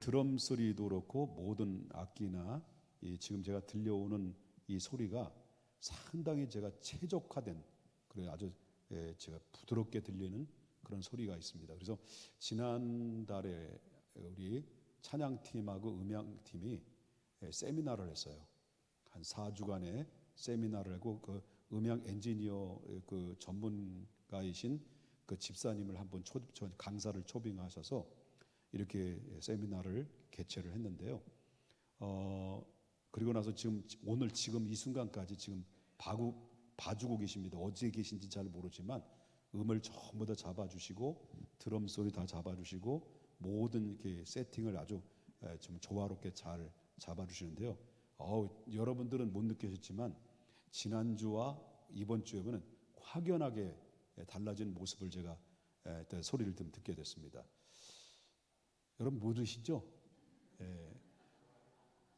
드럼 소리도 그렇고 모든 악기나 지금 제가 들려오는 이 소리가 상당히 제가 최적화된 그래 아주 제가 부드럽게 들리는 그런 소리가 있습니다. 그래서 지난달에 우리 찬양팀하고 음향팀이 세미나를 했어요. 한 4주간의 세미나를 하고 그 음향 엔지니어 그 전문가이신 그 집사님을 한번 강사를 초빙하셔서 이렇게 세미나를 개최를 했는데요. 그리고 나서 오늘 이 순간까지 지금 봐주고 계십니다. 어디에 계신지 잘 모르지만 음을 전부 다 잡아주시고 드럼 소리 다 잡아주시고 모든 이렇게 세팅을 아주 좀 조화롭게 잘 잡아주시는데요. 여러분들은 못 느끼셨지만 지난주와 이번 주에는 확연하게 달라진 모습을 제가 소리를 좀 듣게 됐습니다. 여러분 모르시죠?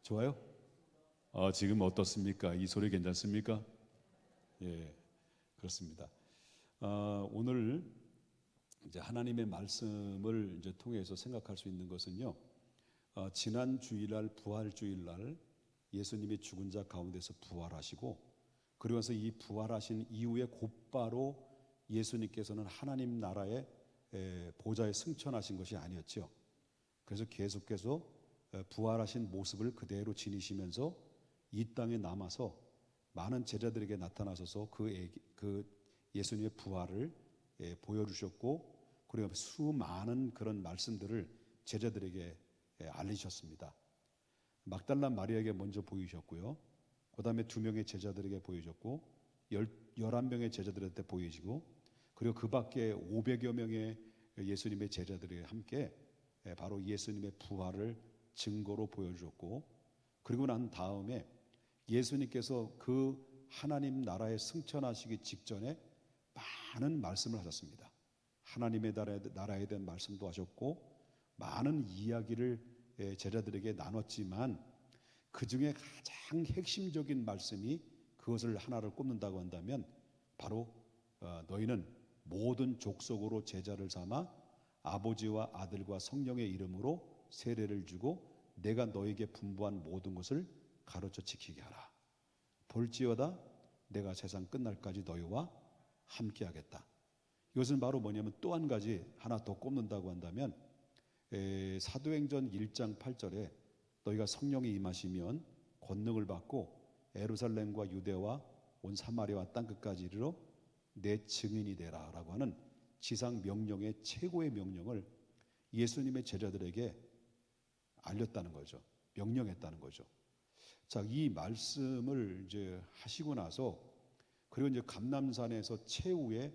좋아요? 지금 어떻습니까? 이 소리 괜찮습니까? 예, 그렇습니다. 오늘 이제 하나님의 말씀을 이제 통해서 생각할 수 있는 것은요. 지난 주일날 부활주일날 예수님이 죽은 자 가운데서 부활하시고 그리고 나서 이 부활하신 이후에 곧바로 예수님께서는 하나님 나라의 보좌에 승천하신 것이 아니었죠. 그래서 계속해서 부활하신 모습을 그대로 지니시면서 이 땅에 남아서 많은 제자들에게 나타나셔서 그 예수님의 부활을 보여주셨고 그리고 수많은 그런 말씀들을 제자들에게 알리셨습니다. 막달라 마리아에게 먼저 보이셨고요. 그 다음에 2명의 제자들에게 보여줬고 11명의 제자들한테 보이시고 그리고 그 밖에 500여 명의 예수님의 제자들에게 함께 바로 예수님의 부활을 증거로 보여주었고 그리고 난 다음에 예수님께서 그 하나님 나라에 승천하시기 직전에 많은 말씀을 하셨습니다. 하나님의 나라에 대한 말씀도 하셨고 많은 이야기를 제자들에게 나눴지만 그 중에 가장 핵심적인 말씀이 그것을 하나를 꼽는다고 한다면 바로 너희는 모든 족속으로 제자를 삼아 아버지와 아들과 성령의 이름으로 세례를 주고 내가 너에게 분부한 모든 것을 가르쳐 지키게 하라. 볼지어다 내가 세상 끝날까지 너희와 함께하겠다. 이것은 바로 뭐냐면 또 한 가지 하나 더 꼽는다고 한다면 사도행전 1장 8절에 너희가 성령이 임하시면 권능을 받고 예루살렘과 유대와 온 사마리아와 땅끝까지 이르러 내 증인이 되라 라고 하는 지상 명령의 최고의 명령을 예수님의 제자들에게 알렸다는 거죠. 명령했다는 거죠. 자, 이 말씀을 이제 하시고 나서 그리고 이제 감람산에서 최후에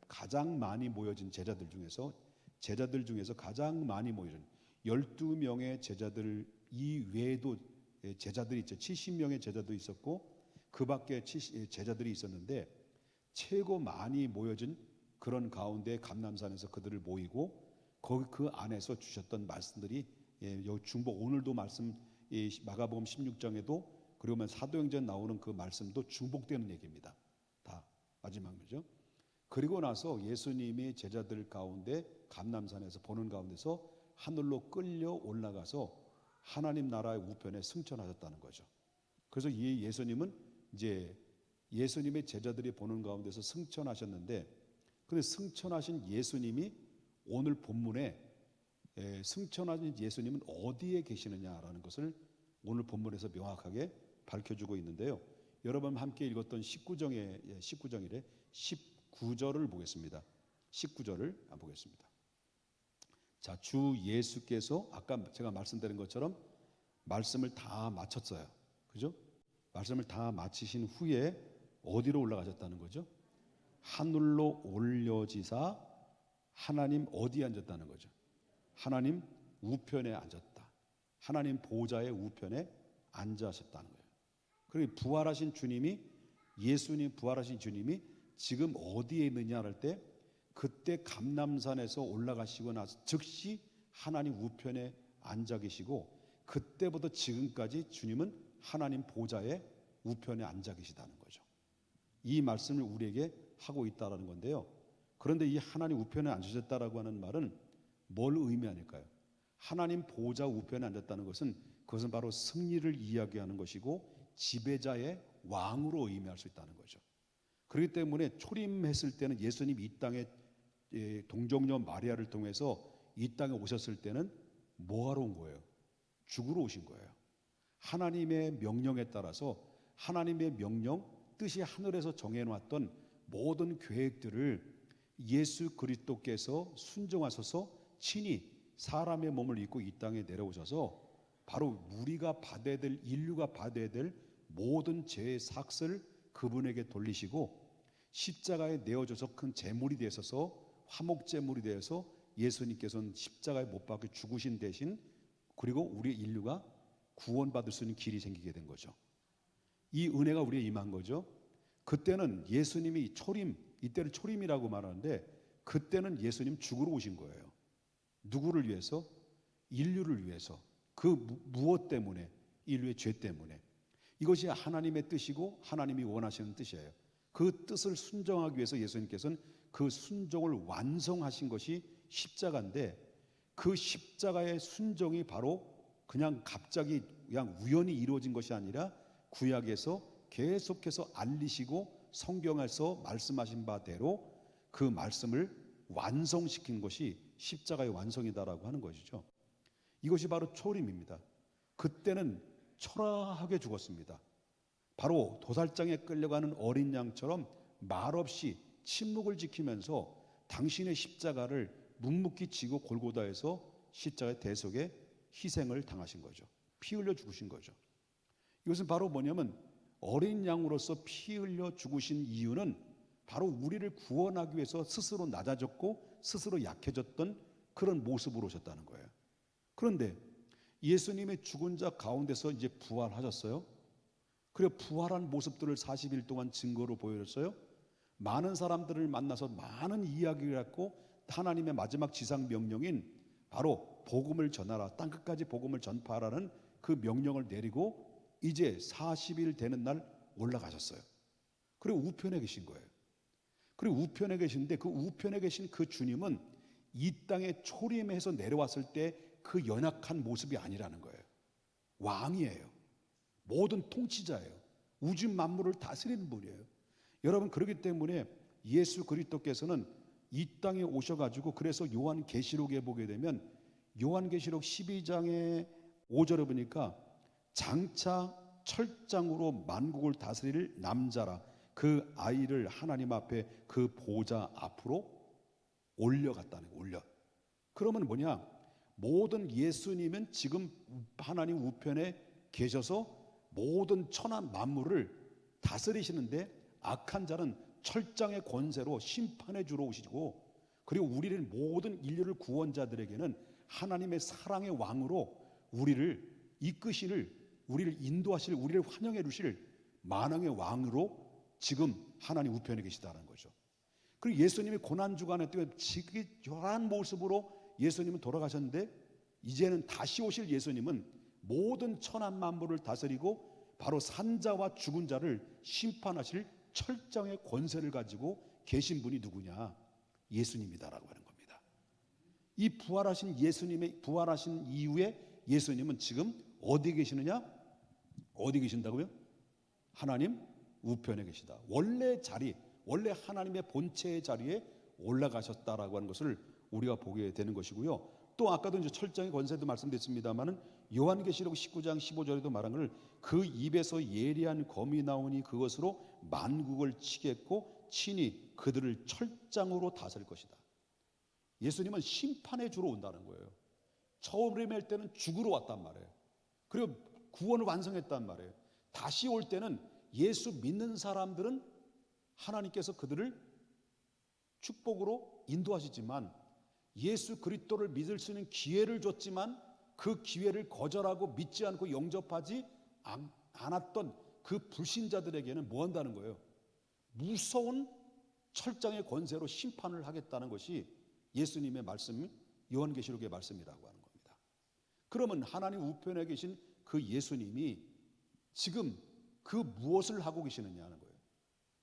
가장 많이 모여진 제자들 중에서 가장 많이 모여진 12명의 제자들 이외에도 제자들이 있죠. 70명의 제자도 있었고 그 밖에 제자들이 있었는데 최고 많이 모여진 그런 가운데 감람산에서 그들을 모이고 거기 그 안에서 주셨던 말씀들이 중복 오늘도 말씀 마가복음 16장에도 그리고 사도행전 나오는 그 말씀도 중복되는 얘기입니다. 다 마지막 거죠. 그리고 나서 예수님이 제자들 가운데 감람산에서 보는 가운데서 하늘로 끌려 올라가서 하나님 나라의 우편에 승천하셨다는 거죠. 그래서 이 예수님은 이제 예수님의 제자들이 보는 가운데서 승천하셨는데 근데 승천하신 예수님이 오늘 본문에 승천하신 예수님은 어디에 계시느냐라는 것을 오늘 본문에서 명확하게 밝혀주고 있는데요. 여러분 함께 읽었던 19절을 보겠습니다. 19절을 보겠습니다. 자, 주 예수께서 아까 제가 말씀드린 것처럼 말씀을 다 마쳤어요. 그죠? 말씀을 다 마치신 후에 어디로 올라가셨다는 거죠? 하늘로 올려지사 하나님 어디에 앉았다는 거죠? 하나님 우편에 앉았다. 하나님 보좌의 우편에 앉으셨다는 거예요. 그리고 예수님 부활하신 주님이 지금 어디에 있느냐 할 때 그때 감람산에서 올라가시고 나서 즉시 하나님 우편에 앉아 계시고 그때부터 지금까지 주님은 하나님 보좌의 우편에 앉아 계시다는 거죠. 이 말씀을 우리에게 하고 있다는 건데요. 그런데 이 하나님 우편에 앉으셨다라고 하는 말은 뭘 의미하니까요? 하나님 보좌 우편에 앉았다는 것은 그것은 바로 승리를 이야기하는 것이고 지배자의 왕으로 의미할 수 있다는 거죠. 그렇기 때문에 초림했을 때는 예수님이 이 땅에 동정녀 마리아를 통해서 이 땅에 오셨을 때는 뭐하러 온 거예요? 죽으러 오신 거예요. 하나님의 명령에 따라서 하나님의 명령, 뜻이 하늘에서 정해놨던 모든 계획들을 예수 그리스도께서 순종하셔서 친히 사람의 몸을 입고 이 땅에 내려오셔서 바로 우리가 받아야 될, 인류가 받아야 될 모든 죄의 삭을 그분에게 돌리시고 십자가에 내어져서 큰 제물이 되셔서 화목제물이 되어서 예수님께서는 십자가에 못 박혀 죽으신 대신 그리고 우리 인류가 구원받을 수 있는 길이 생기게 된 거죠. 이 은혜가 우리에 임한 거죠. 그때는 예수님이 초림, 이때를 초림이라고 말하는데 그때는 예수님 죽으러 오신 거예요. 누구를 위해서? 인류를 위해서. 그 무엇 때문에? 인류의 죄 때문에. 이것이 하나님의 뜻이고 하나님이 원하시는 뜻이에요. 그 뜻을 순종하기 위해서 예수님께서는 그 순종을 완성하신 것이 십자가인데 그 십자가의 순종이 바로 그냥 갑자기 그냥 우연히 이루어진 것이 아니라 구약에서 계속해서 알리시고 성경에서 말씀하신 바대로 그 말씀을 완성시킨 것이 십자가의 완성이다라고 하는 것이죠. 이것이 바로 초림입니다. 그때는 초라하게 죽었습니다. 바로 도살장에 끌려가는 어린 양처럼 말없이 침묵을 지키면서 당신의 십자가를 묵묵히 지고 골고다에서 십자가의 대속에 희생을 당하신 거죠. 피 흘려 죽으신 거죠. 이것은 바로 뭐냐면 어린 양으로서 피 흘려 죽으신 이유는 바로 우리를 구원하기 위해서 스스로 낮아졌고 스스로 약해졌던 그런 모습으로 오셨다는 거예요. 그런데 예수님의 죽은 자 가운데서 이제 부활하셨어요. 그리고 부활한 모습들을 40일 동안 증거로 보여줬어요. 많은 사람들을 만나서 많은 이야기를 했고 하나님의 마지막 지상 명령인 바로 복음을 전하라, 땅끝까지 복음을 전파하라는 그 명령을 내리고 이제 40일 되는 날 올라가셨어요. 그리고 우편에 계신 거예요. 그리고 우편에 계신데 그 우편에 계신 그 주님은 이 땅에 초림해서 내려왔을 때 그 연약한 모습이 아니라는 거예요. 왕이에요. 모든 통치자예요. 우주 만물을 다스리는 분이에요. 여러분, 그렇기 때문에 예수 그리스도께서는 이 땅에 오셔가지고 그래서 요한계시록에 보게 되면 요한계시록 12장의 5절에 보니까 장차 철장으로 만국을 다스릴 남자라 그 아이를 하나님 앞에 그 보좌 앞으로 올려갔다는 거예요. 올려. 그러면 뭐냐? 모든 예수님은 지금 하나님 우편에 계셔서 모든 천하 만물을 다스리시는데 악한 자는 철장의 권세로 심판해 주러 오시고 그리고 우리를 모든 인류를 구원자들에게는 하나님의 사랑의 왕으로 우리를 이끄실, 우리를 인도하실, 우리를 환영해 주실 만왕의 왕으로 지금 하나님 우편에 계시다는 거죠. 그리고 예수님이 고난주간에 지긋한 모습으로 예수님은 돌아가셨는데 이제는 다시 오실 예수님은 모든 천하 만물을 다스리고 바로 산자와 죽은 자를 심판하실 철장의 권세를 가지고 계신 분이 누구냐? 예수님이다라고 하는 겁니다. 이 부활하신 예수님의 부활하신 이후에 예수님은 지금 어디 계시느냐? 어디 계신다고요? 하나님 우편에 계시다. 원래 자리, 원래 하나님의 본체의 자리에 올라가셨다라고 하는 것을 우리가 보게 되는 것이고요. 또 아까도 이제 철장의 권세도 말씀드렸습니다만은 요한계시록 19장 15절에도 말한 걸 그 입에서 예리한 검이 나오니 그것으로 만국을 치겠고 친히 그들을 철장으로 다스릴 것이다. 예수님은 심판해 주러 온다는 거예요. 처음에 할 때는 죽으러 왔단 말이에요. 그리고 구원을 완성했단 말이에요. 다시 올 때는 예수 믿는 사람들은 하나님께서 그들을 축복으로 인도하시지만 예수 그리스도를 믿을 수 있는 기회를 줬지만 그 기회를 거절하고 믿지 않고 영접하지 않았던 그 불신자들에게는 뭐 한다는 거예요? 무서운 철장의 권세로 심판을 하겠다는 것이 예수님의 말씀, 요한계시록의 말씀이라고 하는 겁니다. 그러면 하나님 우편에 계신 그 예수님이 지금 그 무엇을 하고 계시느냐 하는 거예요.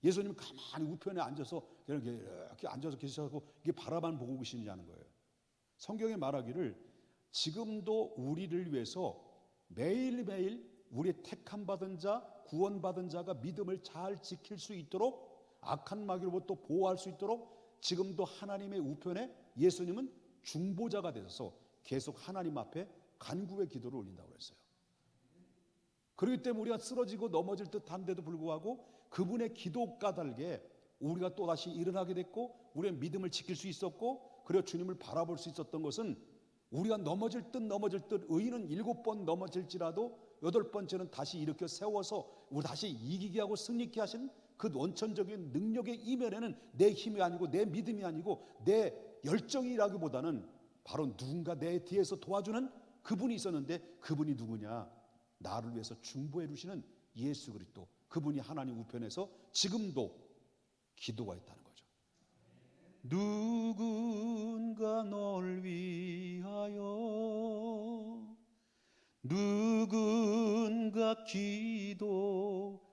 예수님 가만히 우편에 앉아서 이렇게 앉아서 계셔서 이게 바라만 보고 계시느냐는 거예요. 성경에 말하기를 지금도 우리를 위해서 매일매일 우리의 택함 받은 자, 구원받은 자가 믿음을 잘 지킬 수 있도록, 악한 마귀로부터 보호할 수 있도록 지금도 하나님의 우편에 예수님은 중보자가 되셔서 계속 하나님 앞에 간구의 기도를 올린다고 했어요. 그렇기 때문에 우리가 쓰러지고 넘어질 듯한데도 불구하고 그분의 기도 까닭에 우리가 또다시 일어나게 됐고, 우리의 믿음을 지킬 수 있었고, 그리고 주님을 바라볼 수 있었던 것은, 우리가 넘어질 듯 의인은 7번 넘어질지라도 8번째는 다시 일으켜 세워서 우리 다시 이기게 하고 승리케 하신 그 원천적인 능력의 이면에는 내 힘이 아니고 내 믿음이 아니고 내 열정이라기보다는 바로 누군가 내 뒤에서 도와주는 그분이 있었는데, 그분이 누구냐? 나를 위해서 중보해 주시는 예수 그리스도, 그분이 하나님 우편에서 지금도 기도가 있다는 거죠. 누군가 널 위하여 누군가 기도하네.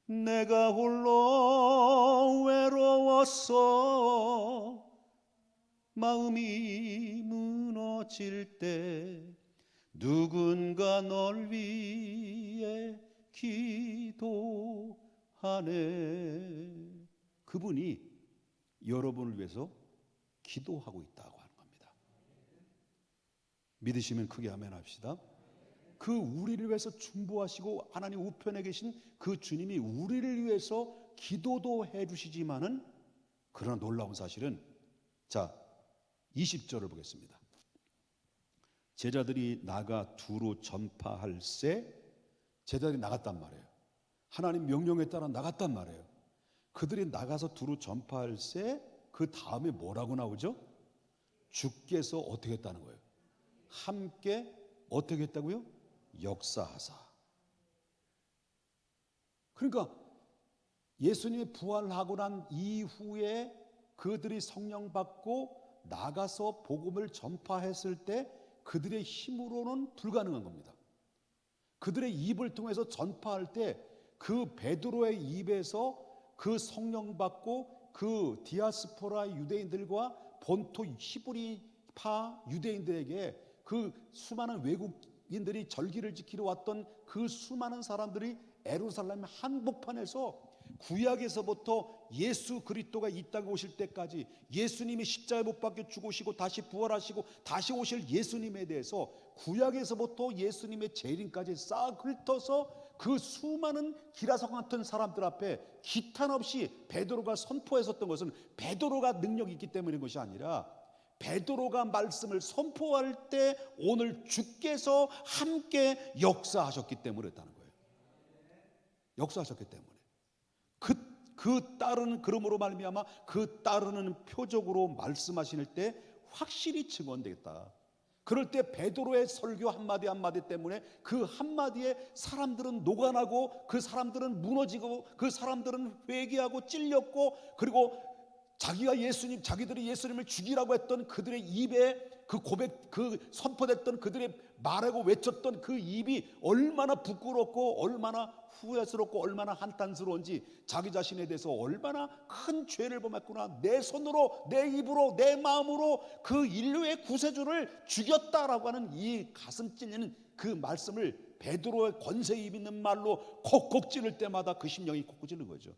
내가 홀로 외로워서 마음이 무너질 때 누군가 널 위해 기도하네. 그분이 여러분을 위해서 기도하고 있다고 하는 겁니다. 믿으시면 크게 아멘 합시다. 그 우리를 위해서 중보하시고 하나님 우편에 계신 그 주님이 우리를 위해서 기도도 해주시지만은, 그러나 놀라운 사실은, 자 20절을 보겠습니다. 제자들이 나가 두루 전파할세, 제자들이 나갔단 말이에요. 하나님 명령에 따라 나갔단 말이에요. 그들이 나가서 두루 전파할세, 그 다음에 뭐라고 나오죠? 주께서 어떻게 했다는 거예요? 함께 어떻게 했다고요? 역사하사. 그러니까 예수님이 부활하고 난 이후에 그들이 성령 받고 나가서 복음을 전파했을 때 그들의 힘으로는 불가능한 겁니다. 그들의 입을 통해서 전파할 때 그 베드로의 입에서 그 성령 받고 그 디아스포라 유대인들과 본토 히브리파 유대인들에게 그 수많은 외국인들이 절기를 지키러 왔던 그 수많은 사람들이 예루살렘 한복판에서 구약에서부터 예수 그리스도가 이 땅에 오실 때까지, 예수님이 십자가에 못 박혀 죽으시고 다시 부활하시고 다시 오실 예수님에 대해서 구약에서부터 예수님의 재림까지 싹 훑어서 그 수많은 기라성 같은 사람들 앞에 기탄 없이 베드로가 선포했었던 것은 베드로가 능력이 있기 때문인 것이 아니라, 베드로가 말씀을 선포할 때 오늘 주께서 함께 역사하셨기 때문에 그랬다는 거예요. 역사하셨기 때문에. 그 따르는, 그러므로 말미암아 그 따르는 표적으로 말씀하실 때 확실히 증언되겠다. 그럴 때 베드로의 설교 한마디 한마디 때문에 그 한마디에 사람들은 녹아나고, 그 사람들은 무너지고, 그 사람들은 회개하고 찔렸고, 그리고 자기들이 예수님을 죽이라고 했던 그들의 입에 그 고백, 그 선포됐던 그들의 말하고 외쳤던 그 입이 얼마나 부끄럽고 얼마나 후회스럽고 얼마나 한탄스러운지, 자기 자신에 대해서 얼마나 큰 죄를 범했구나, 내 손으로 내 입으로 내 마음으로 그 인류의 구세주를 죽였다라고 하는 이 가슴 찔리는 그 말씀을 베드로의 권세 있는 말로 콕콕 찌를 때마다 그 심령이 콕콕 찌는 거죠.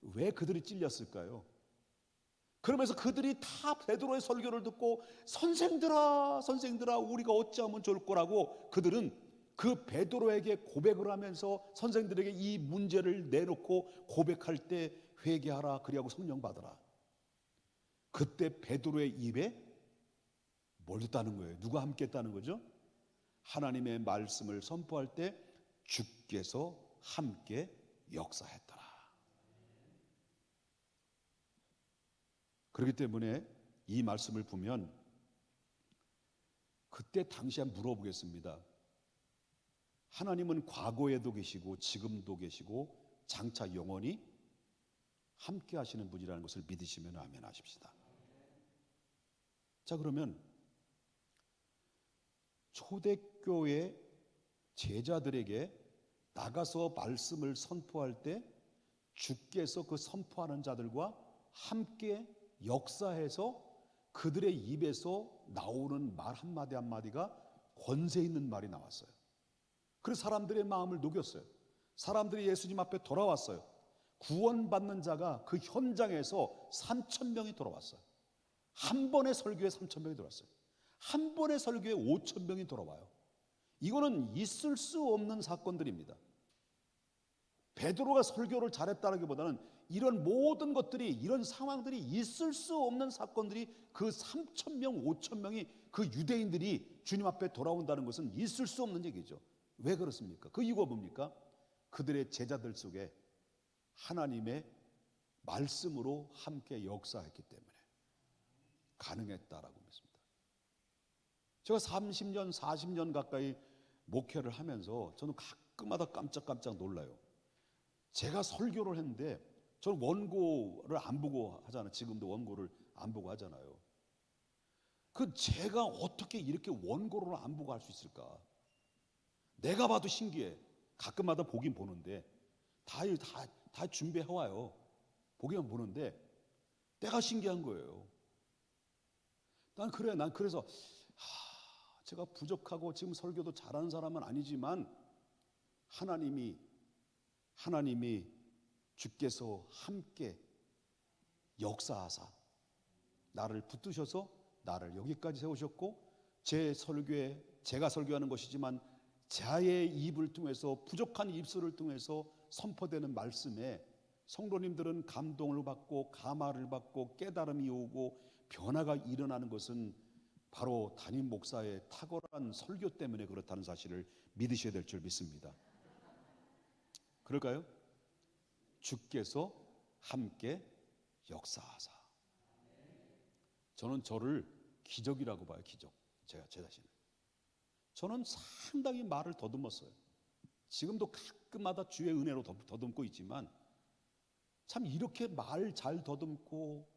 왜 그들이 찔렸을까요? 그러면서 그들이 다 베드로의 설교를 듣고 선생들아 우리가 어찌하면 좋을 거라고, 그들은 그 베드로에게 고백을 하면서 선생들에게 이 문제를 내놓고 고백할 때 회개하라, 그리하고 성령 받으라. 그때 베드로의 입에 뭘 듣다는 거예요? 누가 함께 했다는 거죠? 하나님의 말씀을 선포할 때 주께서 함께 역사했더라. 그렇기 때문에 이 말씀을 보면 그때 당시에 물어보겠습니다. 하나님은 과거에도 계시고 지금도 계시고 장차 영원히 함께 하시는 분이라는 것을 믿으시면 아멘 하십시다. 자, 그러면 초대교회 제자들에게 나가서 말씀을 선포할 때 주께서 그 선포하는 자들과 함께 역사해서 그들의 입에서 나오는 말 한마디 한마디가 권세 있는 말이 나왔어요. 그래서 사람들의 마음을 녹였어요. 사람들이 예수님 앞에 돌아왔어요. 구원받는 자가 그 현장에서 3,000명이 돌아왔어요. 한 번의 설교에 3,000명이 돌아왔어요. 한 번의 설교에 5,000명이 돌아와요. 이거는 있을 수 없는 사건들입니다. 베드로가 설교를 잘했다기보다는 이런 모든 것들이, 이런 상황들이 있을 수 없는 사건들이, 그 3,000명, 5,000명이, 그 유대인들이 주님 앞에 돌아온다는 것은 있을 수 없는 얘기죠. 왜 그렇습니까? 그 이유가 뭡니까? 그들의 제자들 속에 하나님의 말씀으로 함께 역사했기 때문에 가능했다라고 믿습니다. 제가 30년, 40년 가까이 목회를 하면서 저는 가끔마다 깜짝깜짝 놀라요. 제가 설교를 했는데 저는 원고를 안 보고 하잖아요. 지금도 원고를 안 보고 하잖아요. 그 제가 어떻게 이렇게 원고를 안 보고 할 수 있을까? 내가 봐도 신기해. 가끔마다 보긴 보는데 다 준비해 와요. 보기만 보는데 내가 신기한 거예요. 난 그래서 제가 부족하고 지금 설교도 잘하는 사람은 아니지만 하나님이 주께서 함께 역사하사 나를 붙드셔서 나를 여기까지 세우셨고, 제 설교에 제가 설교하는 것이지만 자의 입을 통해서, 부족한 입술을 통해서 선포되는 말씀에 성도님들은 감동을 받고 감화를 받고 깨달음이 오고 변화가 일어나는 것은 바로 담임 목사의 탁월한 설교 때문에 그렇다는 사실을 믿으셔야 될 줄 믿습니다. 그럴까요? 주께서 함께 역사하사. 저는 저를 기적이라고 봐요. 기적. 제가 제 자신을. 저는 상당히 말을 더듬었어요. 지금도 가끔마다 주의 은혜로 더듬고 있지만, 참 이렇게 말 잘 더듬고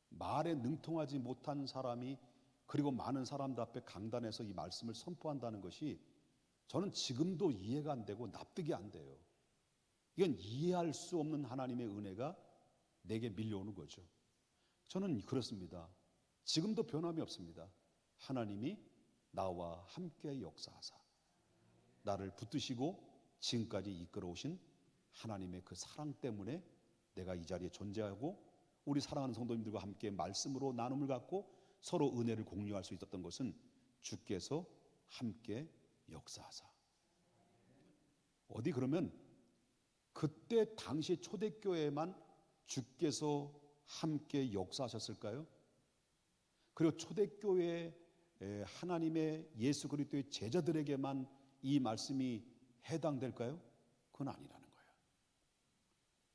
말에 능통하지 못한 사람이, 그리고 많은 사람들 앞에 강단에서 이 말씀을 선포한다는 것이 저는 지금도 이해가 안 되고 납득이 안 돼요. 이건 이해할 수 없는 하나님의 은혜가 내게 밀려오는 거죠. 저는 그렇습니다. 지금도 변함이 없습니다. 하나님이 나와 함께 역사하사 나를 붙드시고 지금까지 이끌어 오신 하나님의 그 사랑 때문에 내가 이 자리에 존재하고, 우리 사랑하는 성도님들과 함께 말씀으로 나눔을 갖고 서로 은혜를 공유할 수 있었던 것은 주께서 함께 역사하사. 어디 그러면 그때 당시 초대교회에만 주께서 함께 역사하셨을까요? 그리고 초대교회 하나님의 예수 그리스도의 제자들에게만 이 말씀이 해당될까요? 그건 아니라는 거예요.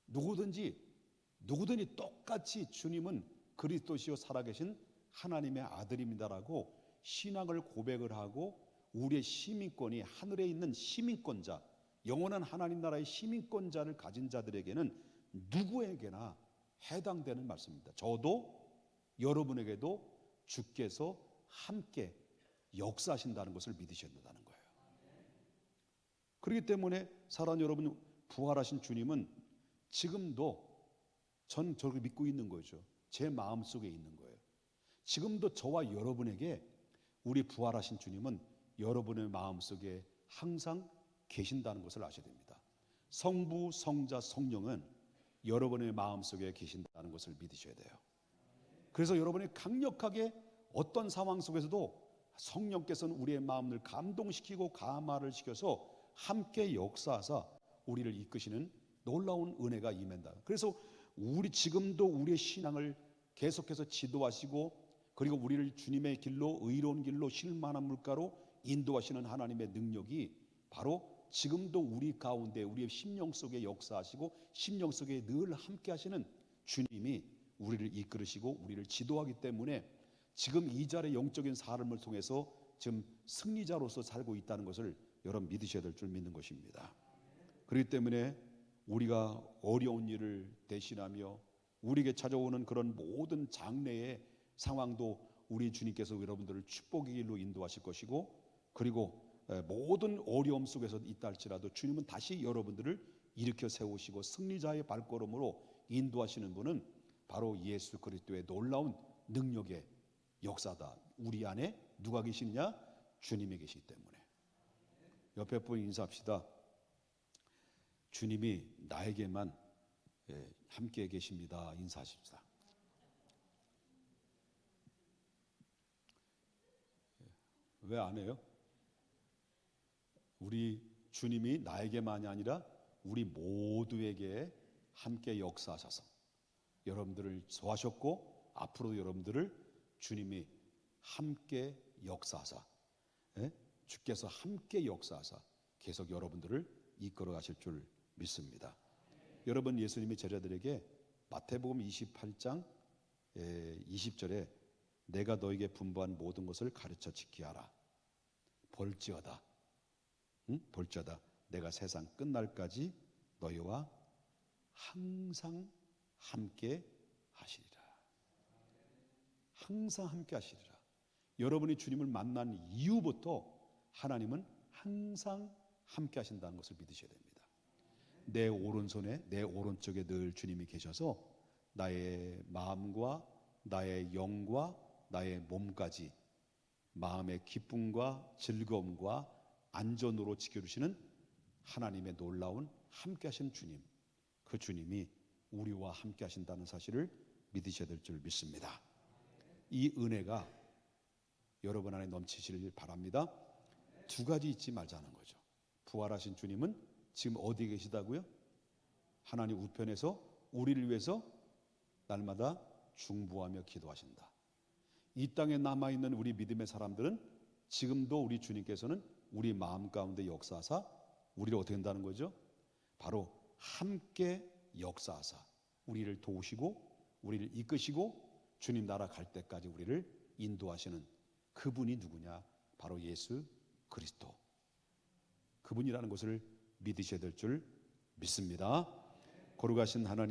누구든지 똑같이 주님은 그리스도시요 살아계신 하나님의 아들입니다라고 신앙을 고백을 하고, 우리의 시민권이 하늘에 있는 시민권자, 영원한 하나님 나라의 시민권자를 가진 자들에게는 누구에게나 해당되는 말씀입니다. 저도 여러분에게도 주께서 함께 역사하신다는 것을 믿으셔야 된다는 거예요. 그렇기 때문에 사랑하는 여러분, 부활하신 주님은 지금도, 전 저렇게 믿고 있는 거죠. 제 마음속에 있는 거예요. 지금도 저와 여러분에게 우리 부활하신 주님은 여러분의 마음속에 항상 계신다는 것을 아셔야 됩니다. 성부, 성자, 성령은 여러분의 마음속에 계신다는 것을 믿으셔야 돼요. 그래서 여러분이 강력하게 어떤 상황 속에서도 성령께서는 우리의 마음을 감동시키고 감화를 시켜서 함께 역사하사 우리를 이끄시는 놀라운 은혜가 임한다. 그래서 지금도 우리의 신앙을 계속해서 지도하시고, 그리고 우리를 주님의 길로, 의로운 길로, 실만한 물가로 인도하시는 하나님의 능력이 바로 지금도 우리 가운데, 우리의 심령 속에 역사하시고 심령 속에 늘 함께 하시는 주님이 우리를 이끌으시고 우리를 지도하기 때문에 지금 이 자리의 영적인 삶을 통해서 지금 승리자로서 살고 있다는 것을 여러분 믿으셔야 될 줄 믿는 것입니다. 그렇기 때문에 우리가 어려운 일을 대신하며 우리에게 찾아오는 그런 모든 장래의 상황도 우리 주님께서 여러분들을 축복의 길로 인도하실 것이고, 그리고 모든 어려움 속에서 있다 할지라도 주님은 다시 여러분들을 일으켜 세우시고 승리자의 발걸음으로 인도하시는 분은 바로 예수 그리스도의 놀라운 능력의 역사다. 우리 안에 누가 계시느냐? 주님이 계시기 때문에. 옆에 분 인사합시다. 주님이 나에게만 함께 계십니다. 인사하십시다. 왜 안 해요? 우리 주님이 나에게만이 아니라 우리 모두에게 함께 역사하셔서 여러분들을 소하셨고 앞으로 여러분들을 주님이 함께 역사하사, 주께서 함께 역사하사 계속 여러분들을 이끌어 가실 줄 믿습니다. 여러분, 예수님이 제자들에게 마태복음 28장 20절에 내가 너에게 분부한 모든 것을 가르쳐 지키게 하라. 볼지어다. 볼지어다. 내가 세상 끝날까지 너희와 항상 함께 하시리라. 항상 함께 하시리라. 여러분이 주님을 만난 이후부터 하나님은 항상 함께 하신다는 것을 믿으셔야 됩니다. 내 오른손에, 내 오른쪽에 늘 주님이 계셔서 나의 마음과 나의 영과 나의 몸까지 마음의 기쁨과 즐거움과 안전으로 지켜주시는 하나님의 놀라운 함께 하시는 주님, 그 주님이 우리와 함께 하신다는 사실을 믿으셔야 될 줄 믿습니다. 이 은혜가 여러분 안에 넘치시길 바랍니다. 두 가지 잊지 말자는 거죠. 부활하신 주님은 지금 어디 계시다고요? 하나님 우편에서 우리를 위해서 날마다 중보하며 기도하신다. 이 땅에 남아있는 우리 믿음의 사람들은 지금도 우리 주님께서는 우리 마음 가운데 역사하사 우리를 어떻게 한다는 거죠? 바로 함께 역사하사 우리를 도우시고 우리를 이끄시고 주님 나라 갈 때까지 우리를 인도하시는 그분이 누구냐? 바로 예수 그리스도. 그분이라는 것을 믿으셔야 될 줄 믿습니다. 거룩하신 하나님,